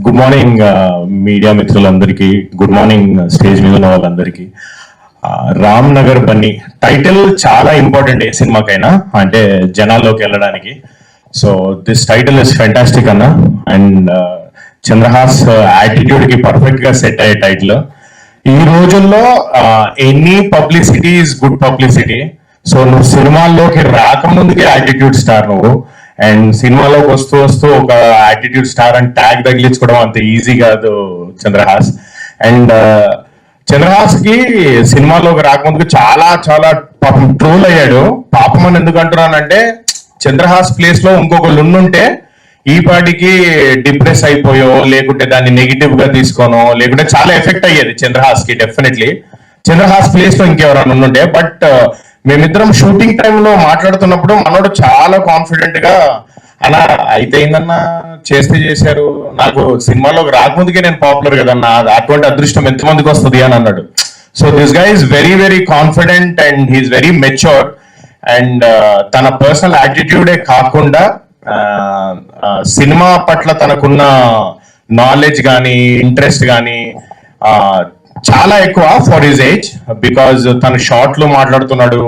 Good morning media మిత్రులందరికీ, good morning stage మీద ఉన్న వాళ్ళందరికీ. రామ్ నగర్ బన్నీ టైటిల్ చాలా ఇంపార్టెంట్ ఏ సినిమాకైనా, అంటే జనాల్లోకి వెళ్ళడానికి. So this title is fantastic అన్న. అండ్ చంద్రహాస్ యాటిట్యూడ్ కి పర్ఫెక్ట్ గా సెట్ అయ్యే టైటిల్. ఈ రోజుల్లో any publicity is good publicity. So నువ్వు సినిమాల్లోకి రాకముందుకే యాటిట్యూడ్ స్టార్ నువ్వు, అండ్ సినిమాలోకి వస్తూ వస్తూ ఒక యాటిట్యూడ్ స్టార్ అని ట్యాగ్ తగిలించుకోవడం అంత ఈజీ కాదు చంద్రహాస్. అండ్ చంద్రహాస్ కి సినిమాలోకి రాకముందుకు చాలా చాలా పాపం ట్రోల్ అయ్యాడు. పాపం అని ఎందుకు అంటున్నానంటే, చంద్రహాస్ ప్లేస్ లో ఇంకొకళ్ళు ఉండుంటే ఈ పాటికి డిప్రెస్ అయిపోయో, లేకుంటే దాన్ని నెగిటివ్ గా తీసుకోనో, లేకుంటే చాలా ఎఫెక్ట్ అయ్యేది చంద్రహాస్ కి. డెఫినెట్లీ చంద్రహాస్ ప్లేస్ లో ఇంకెవరైనా ఉండుంటే. బట్ మేమిద్దరం షూటింగ్ టైంలో మాట్లాడుతున్నప్పుడు మనోడు చాలా కాన్ఫిడెంట్ గా, అలా అయితే ఏందన్నా, చేస్తే చేశారు, నాకు సినిమాలోకి రాకముందుకే నేను పాపులర్ కదన్నా, అటువంటి అదృష్టం ఎంతమందికి వస్తుంది అని అన్నాడు. So this guy is very very confident and he is very matured. And తన పర్సనల్ యాటిట్యూడే కాకుండా సినిమా పట్ల తనకున్న నాలెడ్జ్ కానీ ఇంట్రెస్ట్ కానీ చాలా ఎక్కువ ఫర్ హిజ్ ఏజ్. బికాజ్ తను షార్ట్లు మాట్లాడుతున్నాడు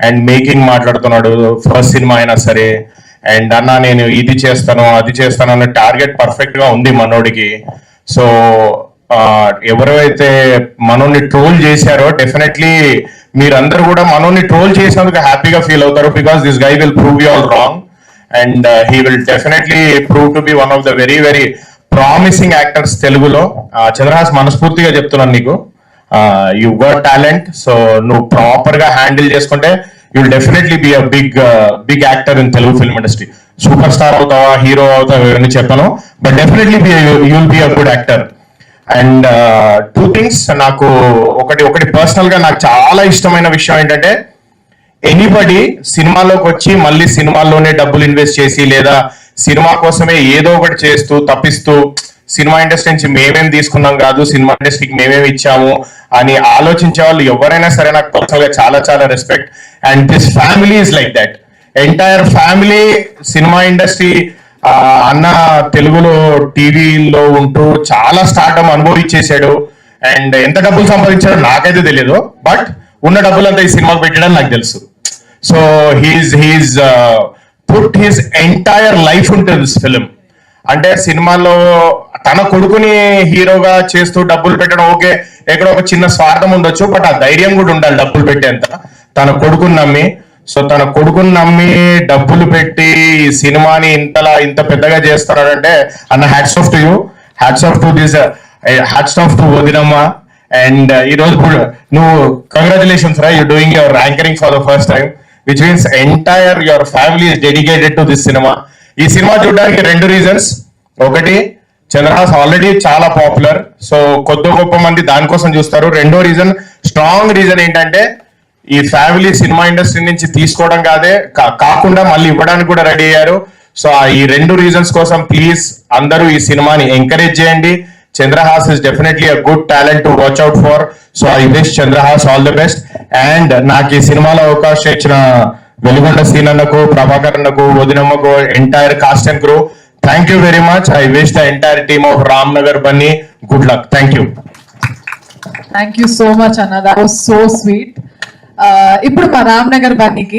అండ్ మేకింగ్ మాట్లాడుతున్నాడు, ఫస్ట్ సినిమా అయినా సరే. అండ్ అన్న నేను ఇది చేస్తాను అది చేస్తాను అన్న టార్గెట్ పర్ఫెక్ట్ గా ఉంది మనోడికి. సో ఎవరైతే మనోని ట్రోల్ చేశారో, డెఫినెట్లీ మీరందరూ కూడా మనోని ట్రోల్ చేసినందుకు హ్యాపీగా ఫీల్ అవుతారు. Because this guy will prove you all wrong and he will definitely prove to be one of the very very promising actors తెలుగులో. చంద్రహాస్ మనస్ఫూర్తిగా చెప్తున్నాను నీకు, యు గాట్ టాలెంట్. సో నువ్వు ప్రాపర్ గా హ్యాండిల్ చేసుకుంటే you will definitely be a big actor in Telugu film industry. Super star అవుతావా, hero అవుతావా ఇవన్నీ చెప్పాను, but definitely you will be a good actor. And two things, నాకు ఒకటి పర్సనల్ గా నాకు చాలా ఇష్టమైన విషయం ఏంటంటే, ఎనీబడి సినిమాలోకి వచ్చి మళ్ళీ సినిమాల్లోనే డబ్బులు ఇన్వెస్ట్ చేసి, లేదా సినిమా కోసమే ఏదో ఒకటి చేస్తూ తప్పిస్తూ, సినిమా ఇండస్ట్రీ నుంచి మేమేం తీసుకున్నాం కాదు, సినిమా ఇండస్ట్రీకి మేమేం ఇచ్చాము అని ఆలోచించే వాళ్ళు ఎవరైనా సరే నాకు పర్సనల్ గా చాలా చాలా respect. And this family is like that. Entire family cinema industry, అన్న తెలుగులో టీవీలో ఉంటూ చాలా స్టార్టమ్ అనుభవించేశాడు. అండ్ ఎంత డబ్బులు సంపాదించాడో నాకైతే తెలియదు, బట్ ఉన్న డబ్బులంతా ఈ సినిమాకి పెట్టడం నాకు తెలుసు. So he is put his entire life into this film. అంటే సినిమాలో తన కొడుకుని హీరోగా చేస్తూ డబ్బులు పెట్టడం ఓకే, ఎక్కడో ఒక చిన్న స్వార్థం ఉండొచ్చు, బట్ ఆ ధైర్యం కూడా ఉండాలి డబ్బులు పెట్టేంత. తన కొడుకుని నమ్మి, సో తన కొడుకుని నమ్మి డబ్బులు పెట్టి ఈ సినిమాని ఇంత పెద్దగా చేస్తున్నాడంటే, అన్న hats off to you, hats off to this, hats off to వదినమ్మ. అండ్ ఈ రోజు నువ్వు కంగ్రాచులేషన్స్ రా, you doing your anchoring for the first time, which means entire your family is dedicated to this cinema. ఈ cinema చూడడానికి రెండు reasons. ఒకటి, Chandrahas already చాలా పాపులర్, సో కొద్ది గొప్ప మంది దానికోసం చూస్తారు. రెండో రీజన్, స్ట్రాంగ్ రీజన్ ఏంటంటే, ఈ ఫ్యామిలీ సినిమా ఇండస్ట్రీ నుంచి తీసుకోవడం కాకుండా మళ్ళీ ఇవ్వడానికి కూడా రెడీ అయ్యారు. సో ఈ రెండు రీజన్స్ కోసం ప్లీజ్ అందరూ ఈ సినిమాని ఎంకరేజ్ చేయండి. Chandrahas is definitely a good talent to watch out for. So I wish Chandrahas all the best. And నాకు ఈ సినిమాలో అవకాశం ఇచ్చిన వెలుగొండ సీనన్నకు, ప్రభాకర్ అన్నకు, వదినమ్మకు, entire cast and crew, thank you very much. I wish the entire team of Ram Nagar Bunny good luck. Thank you. Thank you so much అన్న, that was so sweet. ఇప్పుడు మా రామ్ నగర్ బన్నీకి